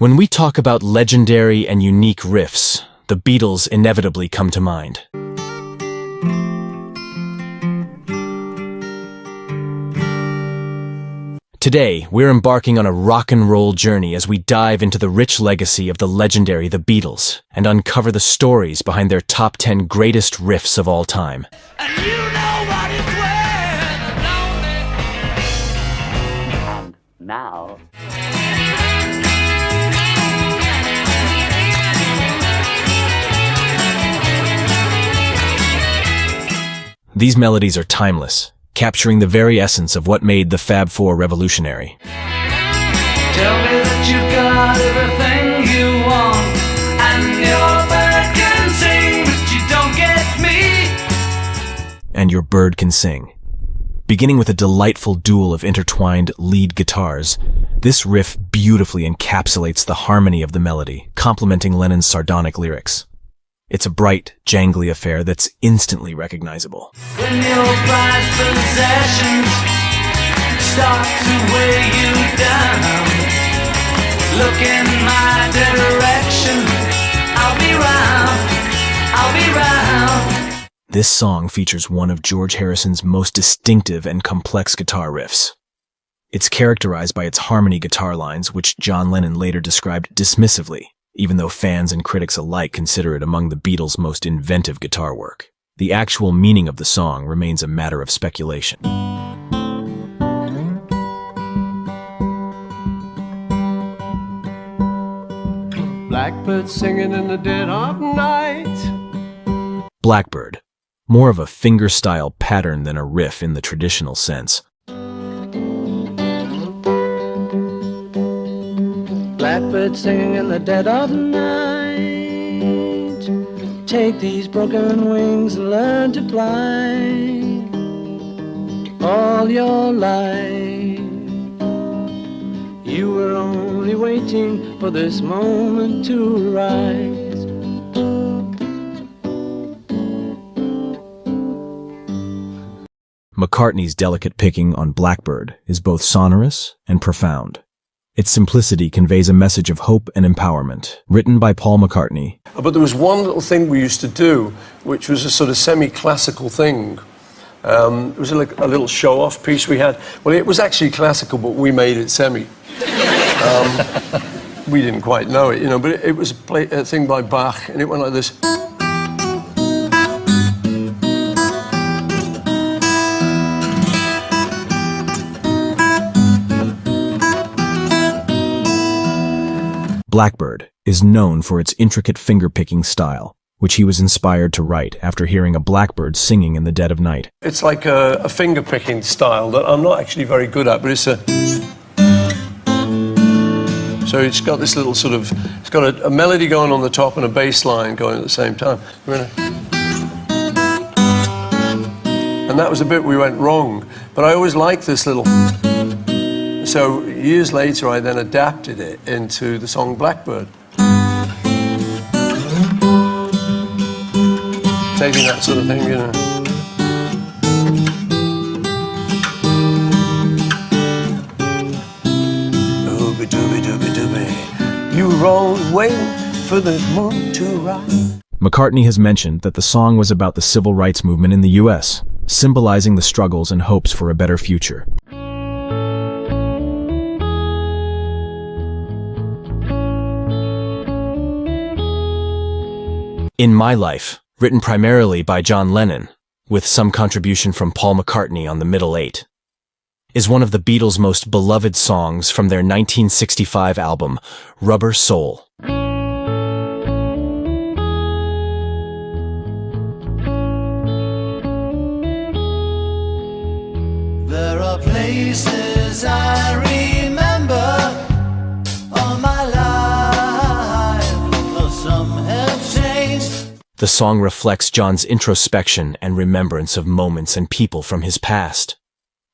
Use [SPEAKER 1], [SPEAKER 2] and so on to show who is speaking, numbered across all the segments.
[SPEAKER 1] When we talk about legendary and unique riffs, the Beatles inevitably come to mind. Today, we're embarking on a rock and roll journey as we dive into the rich legacy of the legendary The Beatles and uncover the stories behind their top 10 greatest riffs of all time.
[SPEAKER 2] And you know what it's when lonely.
[SPEAKER 3] And now...
[SPEAKER 1] These melodies are timeless, capturing the very essence of what made the Fab Four revolutionary.
[SPEAKER 2] Tell me that you got everything you want, and your bird can sing, but you don't get me.
[SPEAKER 1] And your bird can sing. Beginning with a delightful duel of intertwined lead guitars, this riff beautifully encapsulates the harmony of the melody, complementing Lennon's sardonic lyrics. It's a bright, jangly affair that's instantly recognizable.
[SPEAKER 2] When your prized possessions start to weigh you down, look in my direction. I'll be round.
[SPEAKER 1] This song features one of George Harrison's most distinctive and complex guitar riffs. It's characterized by its harmony guitar lines, which John Lennon later described dismissively, even though fans and critics alike consider it among the Beatles' most inventive guitar work. The actual meaning of the song remains a matter of speculation.
[SPEAKER 4] Blackbird singing in the dead of night.
[SPEAKER 1] Blackbird, more of a fingerstyle pattern than a riff in the traditional sense.
[SPEAKER 5] Blackbird singing in the dead of night. Take these broken wings and learn to fly. All your life you were only waiting for this moment to arise.
[SPEAKER 1] McCartney's delicate picking on Blackbird is both sonorous and profound. Its simplicity conveys a message of hope and empowerment, written by Paul McCartney.
[SPEAKER 4] But there was one little thing we used to do, which was a sort of semi-classical thing. It was like a little show-off piece we had. Well, it was actually classical, but we made it semi. We didn't quite know it, but it was a thing by Bach, and it went like this.
[SPEAKER 1] Blackbird is known for its intricate finger-picking style, which he was inspired to write after hearing a blackbird singing in the dead of night.
[SPEAKER 4] It's like a finger-picking style that I'm not actually very good at, but it's a... So it's got this little sort of... It's got a melody going on the top and a bass line going at the same time. And that was a bit we went wrong, but I always liked this little... So years later, I then adapted it into the song Blackbird. Taking that sort of thing, Ooby dooby dooby dooby. You were always waiting for the moon to rise.
[SPEAKER 1] McCartney has mentioned that the song was about the civil rights movement in the U.S., symbolizing the struggles and hopes for a better future. In My Life, written primarily by John Lennon, with some contribution from Paul McCartney on the middle eight, is one of the Beatles' most beloved songs from their 1965 album, Rubber Soul.
[SPEAKER 2] There are places I remember all my life, though some have changed.
[SPEAKER 1] The song reflects John's introspection and remembrance of moments and people from his past.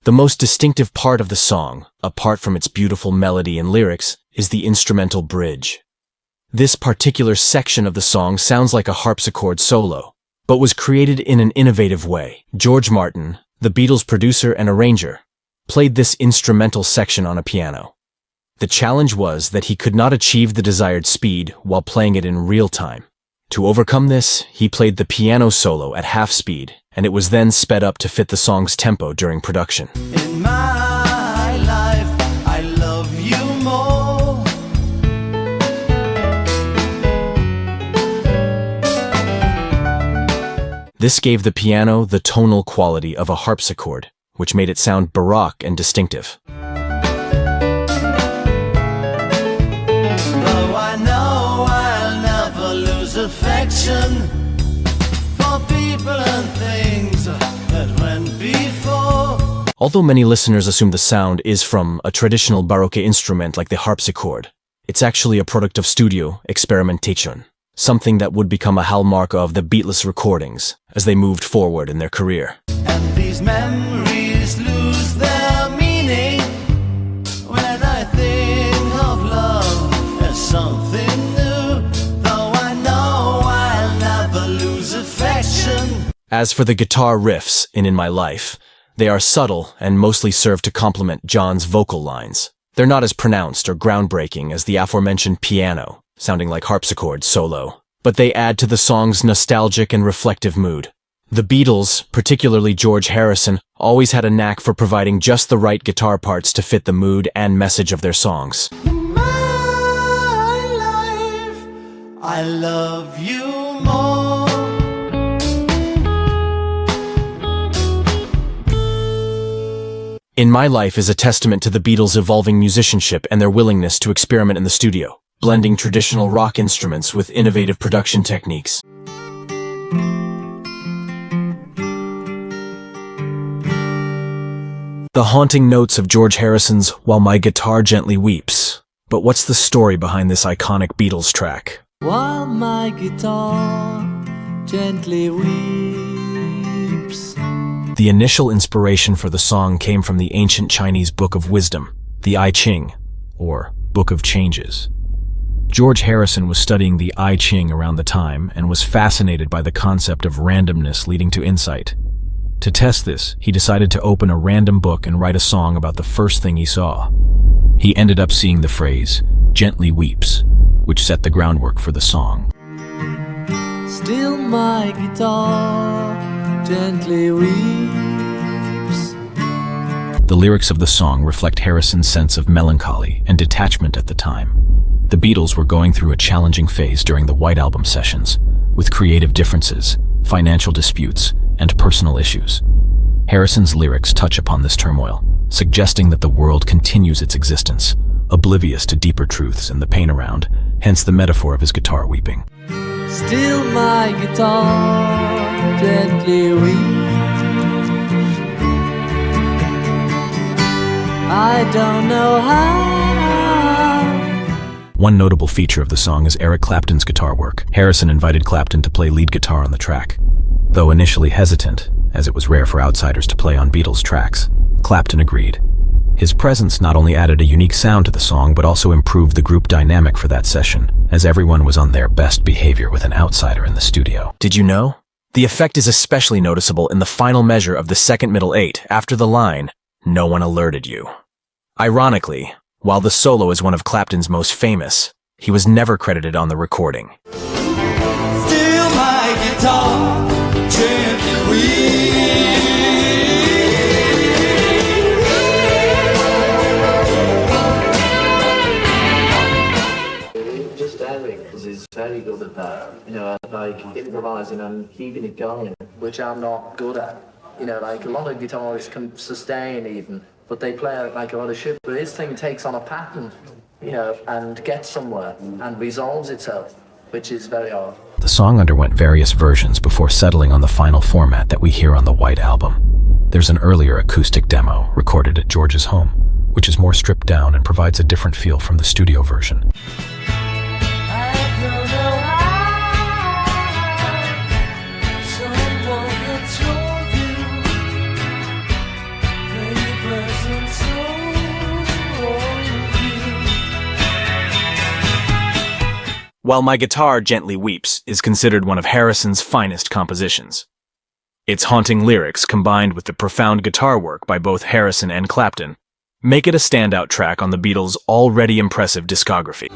[SPEAKER 1] The most distinctive part of the song, apart from its beautiful melody and lyrics, is the instrumental bridge. This particular section of the song sounds like a harpsichord solo, but was created in an innovative way. George Martin, the Beatles' producer and arranger, played this instrumental section on a piano. The challenge was that he could not achieve the desired speed while playing it in real time. To overcome this, he played the piano solo at half speed, and it was then sped up to fit the song's tempo during production.
[SPEAKER 2] In my life, I love you more.
[SPEAKER 1] This gave the piano the tonal quality of a harpsichord, which made it sound baroque and distinctive.
[SPEAKER 2] Though I know I'll never lose affection for people and things that went before.
[SPEAKER 1] Although many listeners assume the sound is from a traditional Baroque instrument like the harpsichord, it's actually a product of studio experimentation, something that would become a hallmark of the Beatles recordings as they moved forward in their career.
[SPEAKER 2] And these memories lose their meaning when I think of love as something new. Though I know I'll never lose affection.
[SPEAKER 1] As for the guitar riffs in My Life, they are subtle and mostly serve to complement John's vocal lines. They're not as pronounced or groundbreaking as the aforementioned piano, sounding like harpsichord solo, but they add to the song's nostalgic and reflective mood. The Beatles, particularly George Harrison, always had a knack for providing just the right guitar parts to fit the mood and message of their songs.
[SPEAKER 2] In my life, I love you more.
[SPEAKER 1] In My Life is a testament to the Beatles' evolving musicianship and their willingness to experiment in the studio, blending traditional rock instruments with innovative production techniques. The haunting notes of George Harrison's While My Guitar Gently Weeps. But what's the story behind this iconic Beatles track?
[SPEAKER 5] While my guitar gently weeps.
[SPEAKER 1] The initial inspiration for the song came from the ancient Chinese Book of Wisdom, the I Ching, or Book of Changes. George Harrison was studying the I Ching around the time and was fascinated by the concept of randomness leading to insight. To test this, he decided to open a random book and write a song about the first thing he saw. He ended up seeing the phrase, "gently weeps," which set the groundwork for the song.
[SPEAKER 5] Still my guitar gently weeps.
[SPEAKER 1] The lyrics of the song reflect Harrison's sense of melancholy and detachment at the time. The Beatles were going through a challenging phase during the White Album sessions, with creative differences, financial disputes, and personal issues. Harrison's lyrics touch upon this turmoil, suggesting that the world continues its existence, oblivious to deeper truths and the pain around, hence the metaphor of his guitar weeping.
[SPEAKER 5] Still my guitar gently weeps. I don't know how.
[SPEAKER 1] One notable feature of the song is Eric Clapton's guitar work. Harrison invited Clapton to play lead guitar on the track. Though initially hesitant, as it was rare for outsiders to play on Beatles tracks, Clapton agreed. His presence not only added a unique sound to the song, but also improved the group dynamic for that session, as everyone was on their best behavior with an outsider in the studio. Did you know? The effect is especially noticeable in the final measure of the second middle eight after the line, "No one alerted you." Ironically, while the solo is one of Clapton's most famous, he was never credited on the recording.
[SPEAKER 2] Still my guitar gently weeps.
[SPEAKER 3] Just Eric is very good at that, like improvising and keeping it going, which I'm not good at. Like a lot of guitarists can sustain even, but they play out like a lot of shit. But his thing takes on a pattern, and gets somewhere and resolves itself, which is very hard.
[SPEAKER 1] The song underwent various versions before settling on the final format that we hear on the White Album. There's an earlier acoustic demo recorded at George's home, which is more stripped down and provides a different feel from the studio version. While My Guitar Gently Weeps is considered one of Harrison's finest compositions. Its haunting lyrics, combined with the profound guitar work by both Harrison and Clapton, make it a standout track on the Beatles' already impressive discography.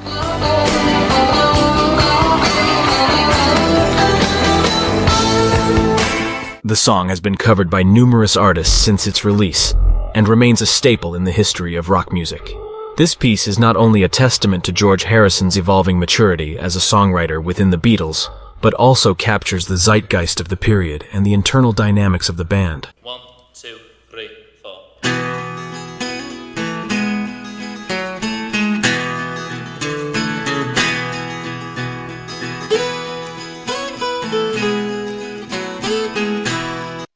[SPEAKER 1] The song has been covered by numerous artists since its release, and remains a staple in the history of rock music. This piece is not only a testament to George Harrison's evolving maturity as a songwriter within the Beatles, but also captures the zeitgeist of the period and the internal dynamics of the band.
[SPEAKER 6] 1, 2, 3, 4.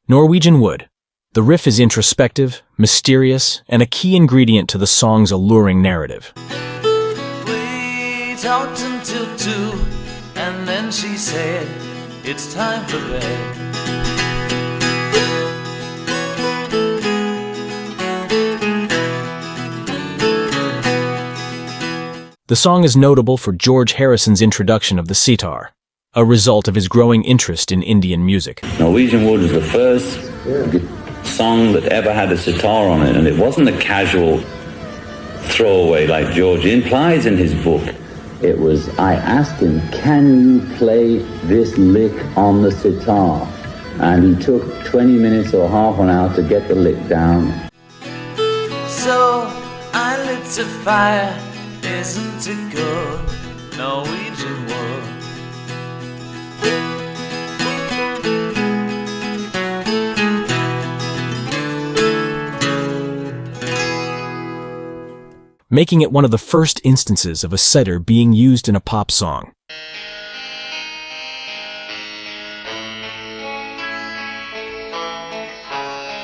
[SPEAKER 1] Norwegian Wood. The riff is introspective, mysterious, and a key ingredient to the song's alluring narrative.
[SPEAKER 2] We talked until 2, and then she said, it's time for bed.
[SPEAKER 1] The song is notable for George Harrison's introduction of the sitar, a result of his growing interest in Indian music.
[SPEAKER 7] Norwegian Wood was the first song that ever had a sitar on it, and it wasn't a casual throwaway like George implies in his book. It was, I asked him, can you play this lick on the sitar? And he took 20 minutes or half an hour to get the lick down.
[SPEAKER 2] So I lit a fire, isn't it good? Norwegian Wood.
[SPEAKER 1] Making it one of the first instances of a sitar being used in a pop song.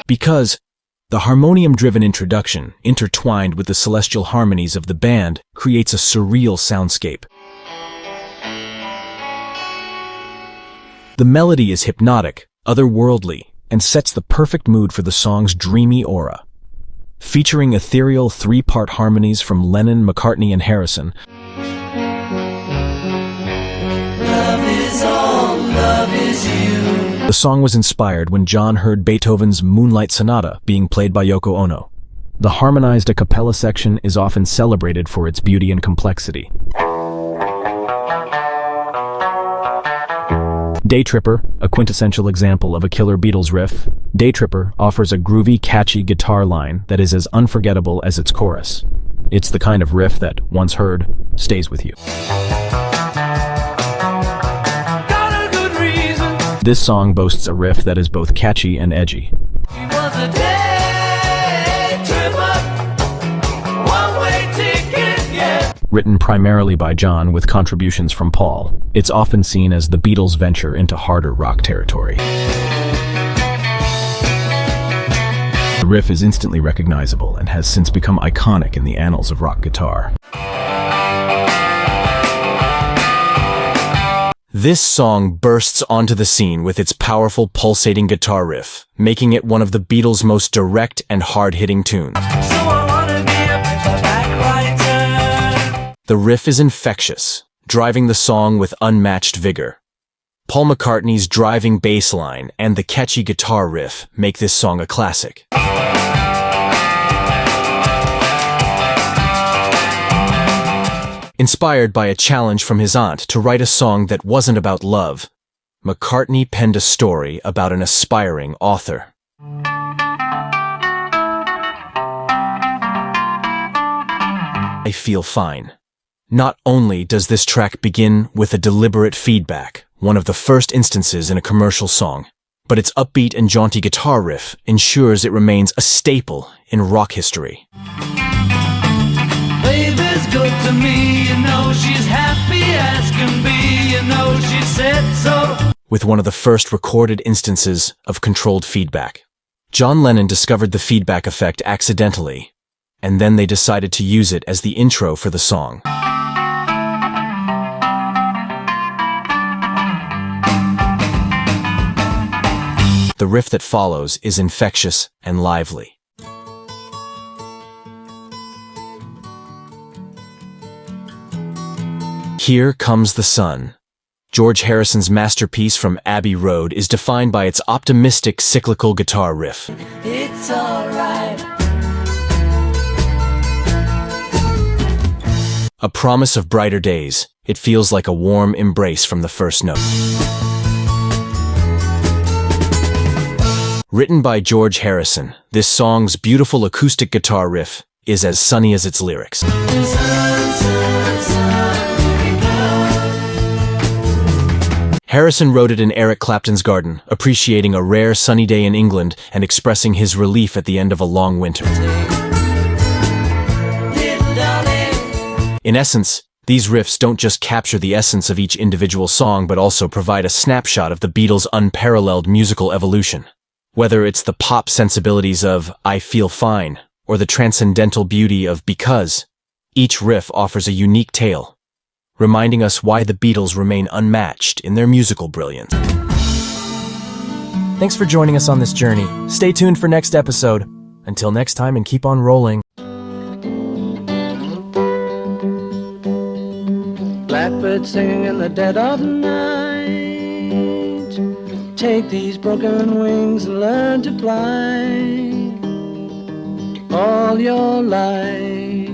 [SPEAKER 1] Because the harmonium-driven introduction, intertwined with the celestial harmonies of the band, creates a surreal soundscape. The melody is hypnotic, otherworldly, and sets the perfect mood for the song's dreamy aura. Featuring ethereal 3-part harmonies from Lennon, McCartney, and Harrison.
[SPEAKER 2] Love is all, love is you.
[SPEAKER 1] The song was inspired when John heard Beethoven's Moonlight Sonata being played by Yoko Ono. The harmonized a cappella section is often celebrated for its beauty and complexity. Day Tripper, a quintessential example of a killer Beatles riff, Day Tripper offers a groovy, catchy guitar line that is as unforgettable as its chorus. It's the kind of riff that, once heard, stays with you.
[SPEAKER 2] Got a good reason.
[SPEAKER 1] This song boasts a riff that is both catchy and edgy.
[SPEAKER 2] He was a day tripper, one-way ticket, yeah.
[SPEAKER 1] Written primarily by John with contributions from Paul, it's often seen as the Beatles' venture into harder rock territory. The riff is instantly recognizable and has since become iconic in the annals of rock guitar. This song bursts onto the scene with its powerful pulsating guitar riff, making it one of the Beatles' most direct and hard-hitting tunes.
[SPEAKER 2] So I wanna be a paperback writer.
[SPEAKER 1] The riff is infectious, driving the song with unmatched vigor. Paul McCartney's driving bass line and the catchy guitar riff make this song a classic. Inspired by a challenge from his aunt to write a song that wasn't about love, McCartney penned a story about an aspiring author. I feel fine. Not only does this track begin with a deliberate feedback, one of the first instances in a commercial song, but its upbeat and jaunty guitar riff ensures it remains a staple in rock history.
[SPEAKER 2] Baby's good to me, you know she's happy as can be, you know she said so.
[SPEAKER 1] With one of the first recorded instances of controlled feedback. John Lennon discovered the feedback effect accidentally, and then they decided to use it as the intro for the song. The riff that follows is infectious and lively. Here Comes the Sun. George Harrison's masterpiece from Abbey Road is defined by its optimistic cyclical guitar riff.
[SPEAKER 2] It's alright.
[SPEAKER 1] A promise of brighter days. It feels like a warm embrace from the first note. Written by George Harrison, this song's beautiful acoustic guitar riff is as sunny as its lyrics. Harrison wrote it in Eric Clapton's garden, appreciating a rare sunny day in England and expressing his relief at the end of a long winter. In essence, these riffs don't just capture the essence of each individual song but also provide a snapshot of the Beatles' unparalleled musical evolution. Whether it's the pop sensibilities of I Feel Fine or the transcendental beauty of Because, each riff offers a unique tale, reminding us why the Beatles remain unmatched in their musical brilliance.
[SPEAKER 8] Thanks for joining us on this journey. Stay tuned for next episode. Until next time, and keep on rolling.
[SPEAKER 5] Blackbird singing in the dead of night. Take these broken wings and learn to fly. All your life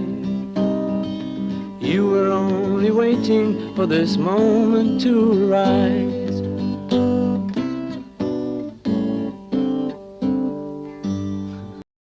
[SPEAKER 5] you were only waiting for this moment to arrive.